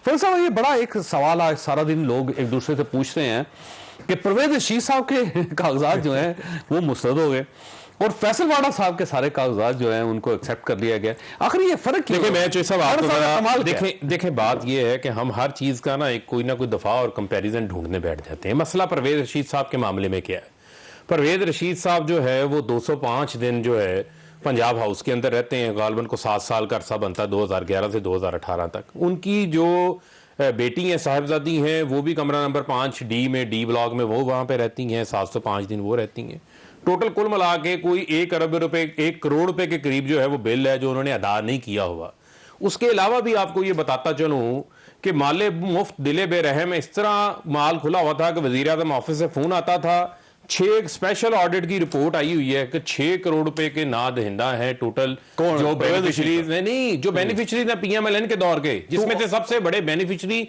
फिर साहब ये बड़ा एक सवाल आज सारा दिन लोग एक दूसरे से पूछ रहे हैं कि परवेज रशीद साहब के कागजात जो हैं वो मुस्तरद हो गए और फैसल वाडा साहब के सारे कागजात जो हैं उनको एक्सेप्ट कर लिया गया। आखिर ये फर्क देखिए मैं जो सब आपको देखें बात ये है कि हम हर चीज का ना एक कोई ना कोई दफा और कंपैरिजन ढूंढने बैठ जाते हैं। मसला परवेज रशीद साहब के मामले में क्या है? परवेज रशीद साहब जो है वो 205 दिन जो है पंजाब हाउस के अंदर रहते हैं। गालबन को 7 साल का अरसा बनता है 2011 से 2018 तक। उनकी जो बेटी हैं साहिबजादी हैं वो भी कमरा नंबर 5D में डी ब्लॉक में वो वहाँ पे रहती हैं। 705 दिन वो रहती हैं। टोटल कुल मिला के कोई 1 अरब रुपए 1 करोड़ रुपए के करीब जो है वो बिल है जो उन्होंने अदा नहीं किया हुआ। उसके अलावा भी आपको ये बताता चलूँ कि माले मुफ्त दिले बेरहम इस तरह माल खुला हुआ था कि वज़ीर आज़म ऑफिस से फ़ोन आता था। 6 स्पेशल ऑडिट की रिपोर्ट आई हुई है कि 6 करोड़ रुपए के नादहिंदा हैं टोटल जो बेनिफिशरीज नहीं जो बेनिफिशरीज हैं PMLN के दौर के, जिसमें से सबसे बड़े बेनिफिशरी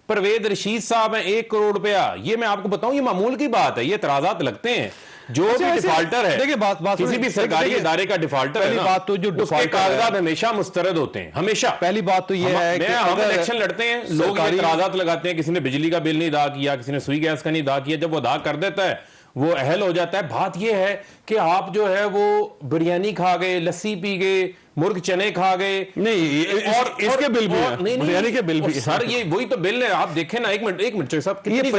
परवेज रशीद साहब हैं। 1 करोड़ रुपया। ये मैं आपको बताऊं ये मामूल की बात है, ये एतराजात लगते हैं। जो भी डिफॉल्टर है, देखिए बात किसी भी सरकारी इदारे का डिफॉल्टर है, बात तो जो डिफॉल्ट कागजात हमेशा मुस्तरद होते हैं, हमेशा। पहली बात तो ये है कि हम इलेक्शन लड़ते हैं, लोग एतराजात लगाते हैं, किसी ने बिजली का बिल नहीं अदा किया, किसी ने सुई गैस का नहीं अदा किया। जब वो अदा कर देता है वो अहल हो जाता है। बात ये है कि आप जो है वो बिरयानी खा गए, लस्सी पी गए, मुर्ग चने खा गए, नहीं और इसके बिल भी हैं, बिरयानी के बिल भी सर ये वही तो बिल है। आप देखें ना, एक मिनट साहब, कितनी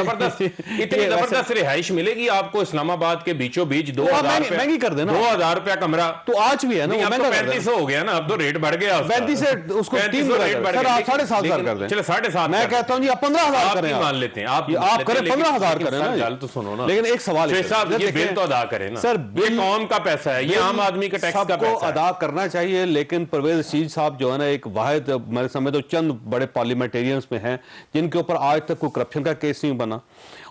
जबरदस्त रिहाइश मिलेगी आपको इस्लामाबाद के बीचों बीच। 2000 महंगी कर देना, 2000 रुपया कमरा तो आज भी है ना, 3500 हो गया ना, अब तो रेट बढ़ गया 35 से उसको 3 रेट बढ़ गया। 7,500 कर दें, चलो 7,500 मैं कहता हूं जी, आप 15,000 करें, मान लेते हैं आप करें 15,000 करें ना। चल तो सुनो ना, लेकिन एक सवाल है साहब, ये बिल तो अदा करें ना सर, बिल कौम का पैसा है, ये आम आदमी का टैक्स का पैसा अदा करना चाहिए। लेकिन परवेज रशीद साहब जो है ना एक वाहिद मेरे समझ तो चंद बड़े पार्लियामेंटेरियंस में हैं जिनके ऊपर आज तक कोई करप्शन का केस नहीं बना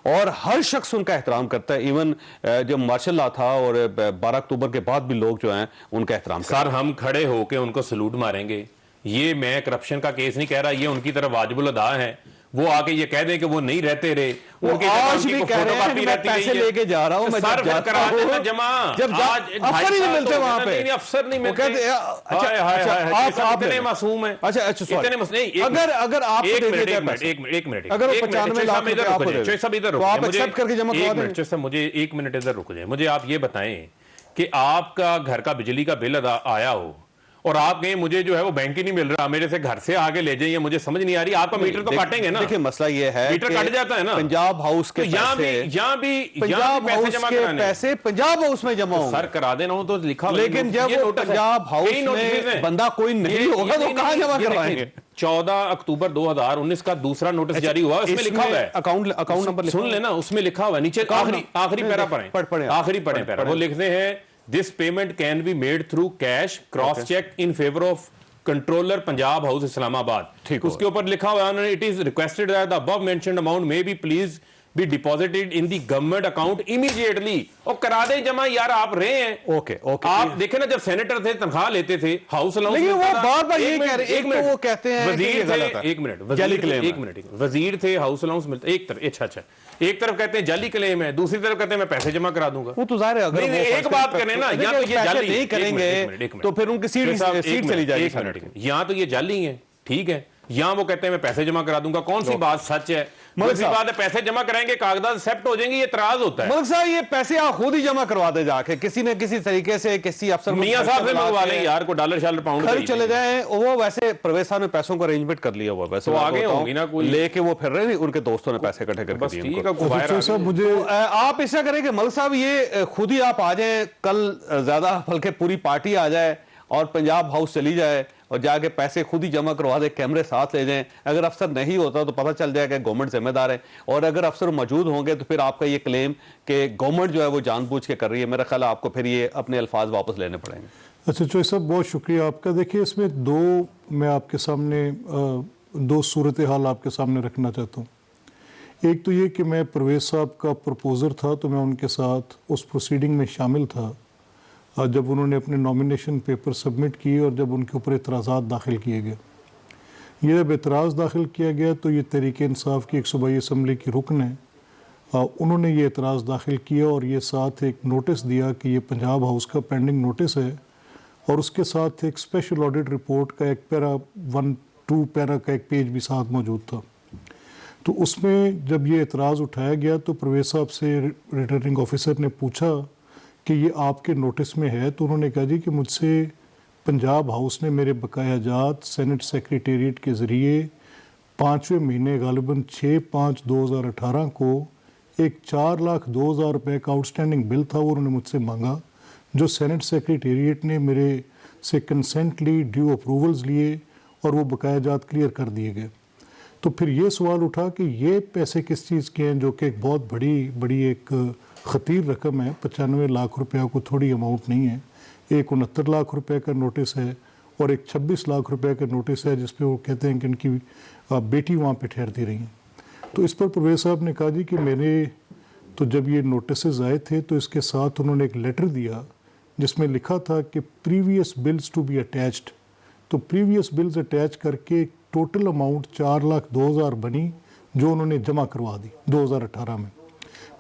और हर शख्स उनका एहतराम करता है। इवन जब मार्शल लॉ था और 12 अक्टूबर के बाद भी लोग जो हैं उनका एहतराम करते हैं। सर हम खड़े होकर उनको सलूट मारेंगे, ये मैं करप्शन का केस नहीं कह रहा, ये उनकी तरफ वाजिबुल अदा है। वो आके ये कह दें कि वो नहीं रहते रहे, उनकी आज भी कह रहे हैं मैं पैसे लेके जा रहा हूं, मैं सर करा देना जमा, जब आज अफसर ही नहीं मिलते वहां पे, नहीं अफसर नहीं मिलते। अच्छा आप इतने मासूम हैं, अच्छा इतने नहीं, अगर आप एक मिनट अगर 95 लाख रुपए आपको दे सब इधर रुक, आप एक्सेप्ट करके जमा करवा दें। सर मुझे 1 मिनट इधर रुक जाए, मुझे आप ये बताएं कि आपका घर का बिजली का बिल आया हो और आप कहें मुझे जो है वो बैंक ही नहीं मिल रहा, मेरे से घर से आगे ले जाइए, मुझे समझ नहीं आ रही। आपका मीटर तो काटेंगे ना। देखिए मसला ये है, मीटर कट जाता है ना। पंजाब हाउस के पैसे पंजाब हाउस में जमा होंगे, सर करा देना हो तो लिखा, लेकिन जब पंजाब हाउस में बंदा कोई नहीं होगा तो कहां जमा करवाएंगे? 14 अक्टूबर 2019 का दूसरा नोटिस जारी हुआ, उसमें लिखा हुआ है अकाउंट नंबर सुन लेना, उसमें लिखा हुआ है नीचे आखिरी पैरा पढ़ें, आखिरी पढ़ें पैरा, वो लिखते हैं This payment can be made through cash, cross check in favor of controller Punjab House Islamabad. ठीक, उसके ऊपर लिखा हुआ है, it is requested that the above mentioned amount may be please be deposited in the government account immediately. और करा दे जमा यार, आप रहे हैं। ओके आप देखें ना, जब सेनेटर थे तनख्वाह लेते थे, हाउस अलाउंस, लेकिन वो बार-बार ये कह रहे हैं, एक तो वो कहते हैं वजीर थे, एक मिनट वजीर थे, हाउस अलाउंस मिलता एक तरफ, अच्छा एक तरफ कहते हैं जाली क्लेम है, दूसरी तरफ कहते हैं मैं पैसे जमा करा दूंगा। वो तो जाहिर है, अगर एक बात करें ना, या तो ये जाली नहीं करेंगे तो फिर उनकी सीट चली जाएगी, या तो ये जाली है, ठीक है, या वो कहते हैं मैं पैसे जमा करा दूंगा। कौन सी बात सच है? दूसरी बात है पैसे जमा कराएंगे, कागजात एक्सेप्ट हो जाएंगे, ये इतराज होता है। मलिक साहब ये पैसे आप खुद ही जमा करवा दे जाके, किसी न किसी तरीके से किसी अफसर मियां साहब से मंगवा लें यार, को डॉलर शालर पाउंड खर्च चले जाए। वो वैसे परवेज साहब ने पैसों को अरेंजमेंट कर लिया हुआ, वैसे तो आगे होगी ना, कोई लेके वो फिर रहे, उनके दोस्तों ने पैसे इकट्ठे करके दिए। मुझे आप ऐसा करें कि मलिक साहब ये खुद ही आप आ जाए कल, ज्यादा बल्कि पूरी पार्टी आ जाए और पंजाब हाउस चली जाए और जाके पैसे खुद ही जमा करवा दे, कैमरे साथ ले जाएं। अगर अफसर नहीं होता तो पता चल जाएगा गवर्नमेंट जिम्मेदार है, और अगर अफसर मौजूद होंगे तो फिर आपका ये क्लेम कि गवर्नमेंट जो है वो जानबूझ के कर रही है, मेरा ख्याल आपको फिर ये अपने अल्फाज वापस लेने पड़ेंगे। अच्छा चौधरी साहब बहुत शुक्रिया आपका। देखिए इसमें मैं आपके सामने 2 सूरत हाल आपके सामने रखना चाहता हूँ। एक तो ये कि मैं परवेज साहब का प्रपोज़र था तो मैं उनके साथ उस प्रोसीडिंग में शामिल था जब उन्होंने अपने नॉमिनेशन पेपर सबमिट किए और जब उनके ऊपर एतराज़ात दाखिल किए गए। ये जब एतराज़ दाखिल किया गया तो ये तहरीक इंसाफ की एक सूबाई असम्बली की रुकन है, उन्होंने ये एतराज़ दाखिल किया और ये साथ एक नोटिस दिया कि ये पंजाब हाउस का पेंडिंग नोटिस है, और उसके साथ एक स्पेशल ऑडिट रिपोर्ट का एक पैरा 2 पैरा का एक पेज भी साथ मौजूद था। तो उसमें जब ये एतराज़ उठाया गया तो परवेज़ साहब से रिटर्निंग ऑफिसर ने पूछा कि ये आपके नोटिस में है, तो उन्होंने कहा जी कि मुझसे पंजाब हाउस ने मेरे बकाया जात सेनेट सेक्रेटेरिएट के ज़रिए 5वें महीने गालिबन 6/5/2018 को एक 4,02,000 रुपये का आउटस्टैंडिंग बिल था, वो उन्होंने मुझसे मांगा, जो सेनेट सेक्रेटेरिएट ने मेरे से कंसेंट ली, ड्यू अप्रूवल्स लिए और वो बकाया जात क्लियर कर दिए गए। तो फिर ये सवाल उठा कि ये पैसे किस चीज़ के हैं, जो कि एक बहुत बड़ी एक ख़तीर रकम है। 95 लाख रुपया को थोड़ी अमाउंट नहीं है। एक 69 लाख रुपए का नोटिस है और एक 26 लाख रुपए का नोटिस है जिस पे वो कहते हैं कि इनकी बेटी वहाँ पे ठहरती रही हैं। तो इस पर परवेज़ साहब ने कहा जी कि मैंने तो जब ये नोटिस आए थे तो इसके साथ उन्होंने एक लेटर दिया जिसमें लिखा था कि previous bills to be attached. तो प्रीवियस बिल्स अटैच करके टोटल अमाउंट 4,02,000 बनी जो उन्होंने जमा करवा दी 2018 में।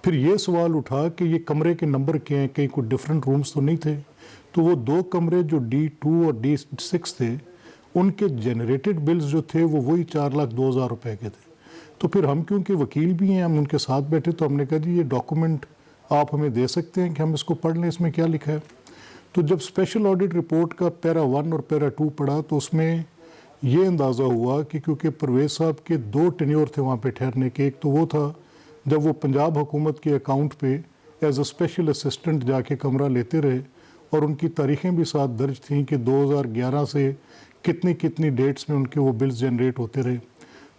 फिर ये सवाल उठा कि ये कमरे के नंबर क्या हैं, कहीं कोई डिफरेंट रूम्स तो नहीं थे। तो वो 2 कमरे जो D2 और D6 थे उनके जनरेटेड बिल्स जो थे वो वही 4,02,000 रुपये के थे। तो फिर हम क्योंकि वकील भी हैं, हम उनके साथ बैठे, तो हमने कहा जी ये डॉक्यूमेंट आप हमें दे सकते हैं कि हम इसको पढ़ लें, इसमें क्या लिखा है। तो जब स्पेशल ऑडिट रिपोर्ट का पैरा 1 और पैरा 2 पढ़ा तो उसमें ये अंदाज़ा हुआ कि क्योंकि परवेज़ साहब के 2 टेन्योर थे वहाँ पे ठहरने के। एक तो वो था जब वो पंजाब हुकूमत के अकाउंट पे एज अ स्पेशल असिस्टेंट जाके कमरा लेते रहे और उनकी तारीखें भी साथ दर्ज थीं कि 2011 से कितनी डेट्स में उनके वो बिल्स जनरेट होते रहे।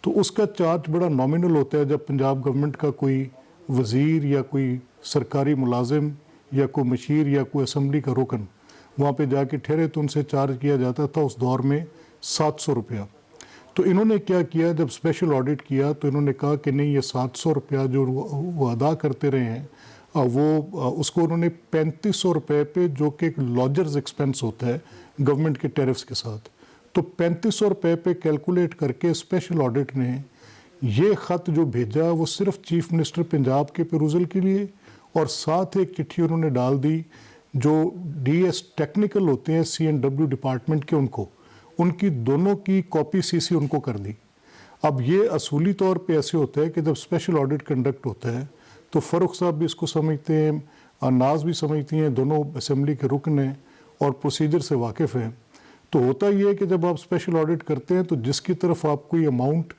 तो उसका चार्ज बड़ा नॉमिनल होता है जब पंजाब गवर्नमेंट का कोई वज़ीर या कोई सरकारी मुलाजिम या कोई मशीर या कोई असम्बली का रुकन वहाँ पे जाके ठहरे तो उनसे चार्ज किया जाता था उस दौर में 700 रुपया। तो इन्होंने क्या किया, जब स्पेशल ऑडिट किया तो इन्होंने कहा कि नहीं, ये 700 रुपया जो वो अदा करते रहे हैं वो उसको उन्होंने 3500 रुपये पे, जो कि एक लॉजर्स एक्सपेंस होता है गवर्नमेंट के टैरिफ्स के साथ, तो 3500 रुपये पे कैलकुलेट करके स्पेशल ऑडिट ने ये ख़त जो भेजा वो सिर्फ चीफ मिनिस्टर पंजाब के पेरूजल के लिए, और साथ एक चिट्ठी उन्होंने डाल दी जो DS टेक्निकल होते हैं CNW डिपार्टमेंट के, उनकी दोनों की कॉपी CC उनको कर दी। अब ये असूली तौर पे ऐसे होता है कि जब स्पेशल ऑडिट कंडक्ट होता है तो फ़ारूक साहब भी इसको समझते हैं, नाज भी समझती हैं, दोनों असेंबली के रुकन हैं और प्रोसीजर से वाकिफ़ हैं। तो होता ये है कि जब आप स्पेशल ऑडिट करते हैं तो जिसकी तरफ आप कोई अमाउंट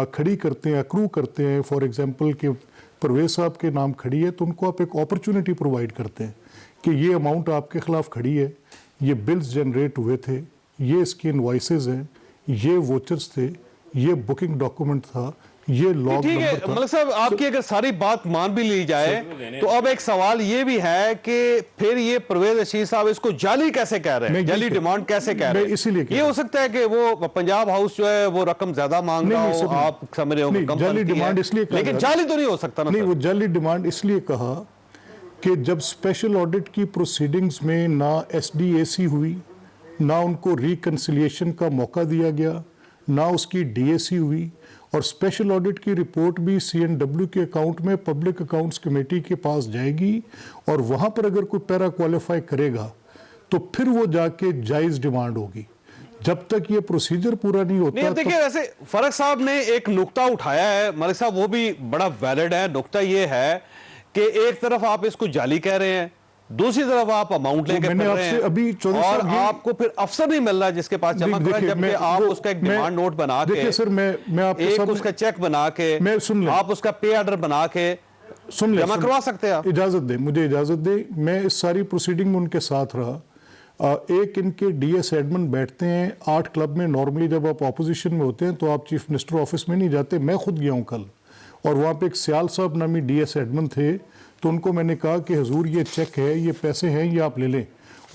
खड़ी करते हैं, अक्रू करते हैं, फॉर एग्जांपल कि परवेज़ साहब के नाम खड़ी है, तो उनको आप एक अपॉर्चुनिटी प्रोवाइड करते हैं कि ये अमाउंट आपके ख़िलाफ़ खड़ी है, ये बिल्स जनरेट हुए थे, ये इसके इनवॉइसेस हैं, ये वोचर्स थे, ये बुकिंग डॉक्यूमेंट था, ये लॉग ठीक है। नंबर था। मतलब साहब आपकी अगर सारी बात मान भी ली जाए तो अब एक सवाल ये भी है कि फिर ये परवेज रशीद साहब इसको जाली कैसे कह रहे हैं, जाली डिमांड कैसे कह रहे हैं? इसीलिए ये हो सकता है कि वो पंजाब हाउस जो है वो रकम ज्यादा मांग रहा हो, आप समझ रहे हो कम जाली बनती डिमांड है, इसलिए लेकिन जाली तो नहीं हो सकता ना। नहीं, वो जाली डिमांड इसलिए कहा कि जब स्पेशल ऑडिट की प्रोसीडिंग्स में ना SDAC हुई, ना उनको रिकन्सिलिएशन का मौका दिया गया, ना उसकी DAC हुई, और स्पेशल ऑडिट की रिपोर्ट भी CNW के अकाउंट में पब्लिक अकाउंट्स कमेटी के पास जाएगी और वहाँ पर अगर कोई पैरा क्वालिफाई करेगा तो फिर वो जाके जायज़ डिमांड होगी। जब तक ये प्रोसीजर पूरा नहीं होता। नहीं, देखिए वैसे फरक साहब ने एक नुक्ता उठाया है मलिक साहब, वो भी बड़ा वैलिड है। नुक्ता ये है कि एक तरफ आप इसको जाली कह रहे हैं, दूसरी तरफ आप अमाउंट लेके फिर रहे हैं अभी और आपको फिर अफसर नहीं मिल रहा जिसके पास जमा करा, जबकि आप उसका एक डिमांड नोट बना के, देखिए सर, मैं आपके एक उसका चेक बना के, आप उसका पे ऑर्डर बना के जमा करवा सकते हैं। इजाजत दे, मुझे इजाजत दे, मैं इस सारी प्रोसीडिंग में उनके साथ रहा। एक इनके DS एडमिन बैठते हैं 8 क्लब में। नॉर्मली जब आप ऑपोजिशन में होते हैं तो आप चीफ मिनिस्टर ऑफिस में नहीं जाते। मैं खुद गया हूँ कल, और वहाँ पे एक सियाल साहब नामी DS एडमिन थे, तो उनको मैंने कहा कि हुजूर ये चेक है, ये पैसे हैं, ये आप ले लें।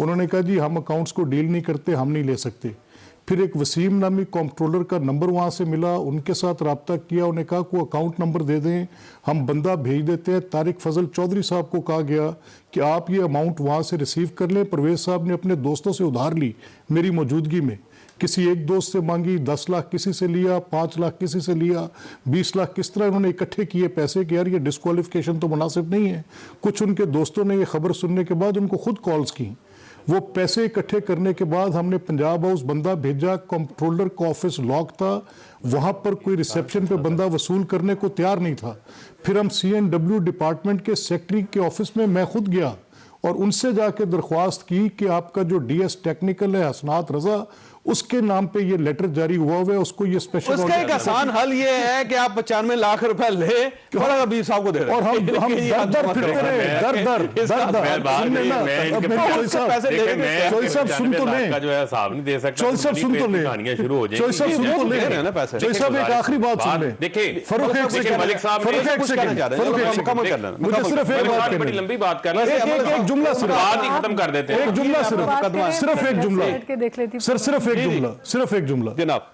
उन्होंने कहा जी हम अकाउंट्स को डील नहीं करते, हम नहीं ले सकते। फिर एक वसीम नामी कंट्रोलर का नंबर वहाँ से मिला, उनके साथ रब्ता किया, उन्हें कहा को अकाउंट नंबर दे दें, हम बंदा भेज देते हैं। तारिक फजल चौधरी साहब को कहा गया कि आप ये अमाउंट वहाँ से रिसीव कर लें। परवेज़ साहब ने अपने दोस्तों से उधार ली मेरी मौजूदगी में, किसी एक दोस्त से मांगी, 10 लाख किसी से लिया, 5 लाख किसी से लिया, 20 लाख किस तरह उन्होंने इकट्ठे किए पैसे कि यार ये डिस्क्वालिफिकेशन तो मुनासिब नहीं है। कुछ उनके दोस्तों ने ये खबर सुनने के बाद उनको खुद कॉल्स की वो पैसे इकट्ठे करने के बाद हमने पंजाब हाउस बंदा भेजा, कंट्रोलर का ऑफिस लॉक था, वहां पर कोई रिसेप्शन पे बंदा वसूल करने को तैयार नहीं था। फिर हम CNW डिपार्टमेंट के सेक्रेटरी के ऑफिस में मैं खुद गया और उनसे जाके दरख्वास्त की कि आपका जो DS टेक्निकल है हसनात रजा, उसके नाम पे ये लेटर जारी हुआ है, उसको ये स्पेशल उसका एक आसान हल ये है कि आप 95 लाख रुपए ले और अभी साहब को दे रहे और हम दर फिरते रहे, दर चौधरी साहब सुन तो लें, जो है हिसाब नहीं दे सकता, चौधरी साहब सुन तो लें, कहानियां शुरू हो चौधरी साहब सुन तो दे रहे हैं ना लें, पैसे। चौधरी साहब एक आखिरी बात सुन लें। देखिए फरूख एक सेकंड, मलिक साहब ने फरूख एक कुछ कहना सेकंड, चाह रहे हैं, फरूख एक मुकम्मल सेकंड, कर लेना, मुझे सिर्फ एक बात बड़ी करनी, लंबी बात कर एक जुमला सिर्फ, बात ही खत्म कर देते हैं। एक जुमला सिर्फ, सिर्फ एक जुमला, देख लेती सिर्फ एक जुमला, सिर्फ एक जुमला। जनाब